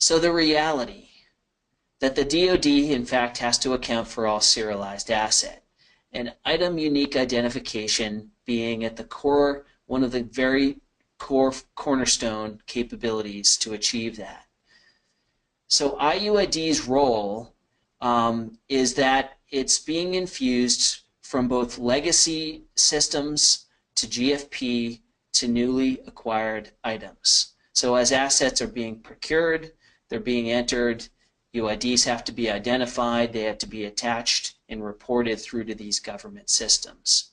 So the reality that the DoD in fact has to account for all serialized asset, and item unique identification being at the core, one of the very core cornerstone capabilities to achieve that. So IUID's role is that it's being infused from both legacy systems to GFP to newly acquired items. So as assets are being procured, they're being entered, UIDs have to be identified, they have to be attached and reported through to these government systems.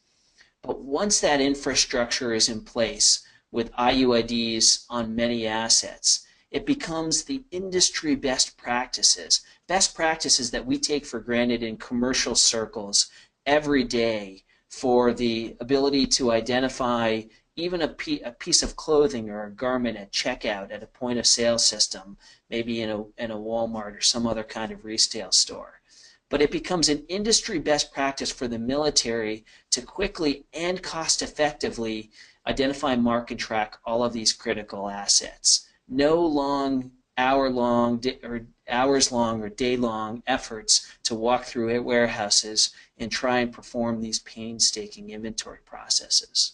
But once that infrastructure is in place with IUIDs on many assets, it becomes the industry best practices that we take for granted in commercial circles every day for the ability to identify even a piece of clothing or a garment at checkout at a point of sale system, maybe in a Walmart or some other kind of retail store. But it becomes an industry best practice for the military to quickly and cost effectively identify, mark, and track all of these critical assets. No long, hours-long or day-long efforts to walk through warehouses and try and perform these painstaking inventory processes.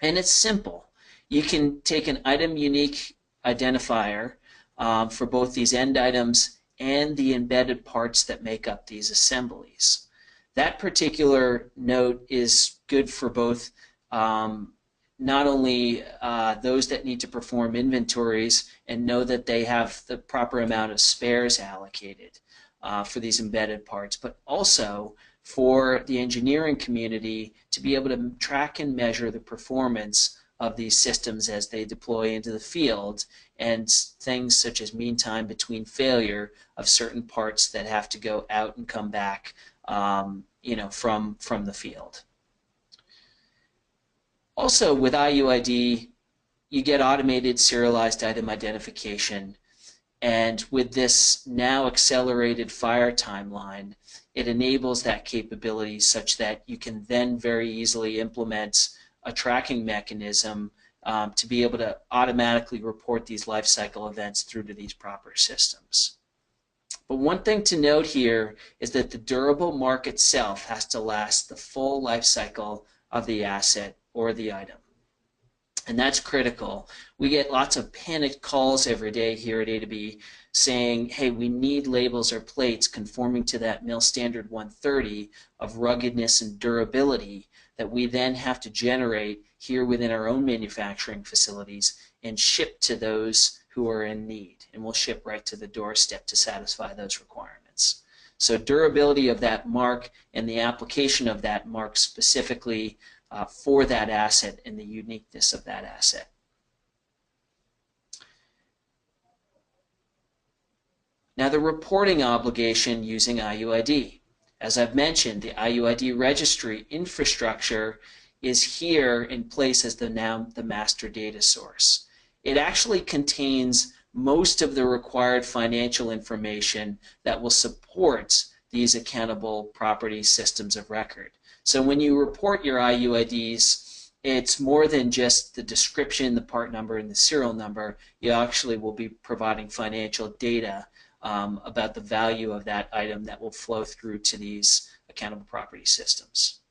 And it's simple. You can take an item unique identifier for both these end items and the embedded parts that make up these assemblies. That particular note is good for both not only those that need to perform inventories and know that they have the proper amount of spares allocated for these embedded parts, but also for the engineering community to be able to track and measure the performance of these systems as they deploy into the field, and things such as mean time between failure of certain parts that have to go out and come back from the field. Also with IUID, you get automated serialized item identification, and with this now accelerated FIAR timeline, it enables that capability such that you can then very easily implement a tracking mechanism to be able to automatically report these life cycle events through to these proper systems. But one thing to note here is that the durable mark itself has to last the full life cycle of the asset or the item. And that's critical. We get lots of panicked calls every day here at A2B saying, hey, we need labels or plates conforming to that MIL standard 130 of ruggedness and durability that we then have to generate here within our own manufacturing facilities and ship to those who are in need. And we'll ship right to the doorstep to satisfy those requirements. So durability of that mark and the application of that mark specifically for that asset and the uniqueness of that asset. Now the reporting obligation using IUID. As I've mentioned, the IUID registry infrastructure is here in place as the master data source. It actually contains most of the required financial information that will support these accountable property systems of record. So when you report your IUIDs, it's more than just the description, the part number, and the serial number. You actually will be providing financial data about the value of that item that will flow through to these accountable property systems.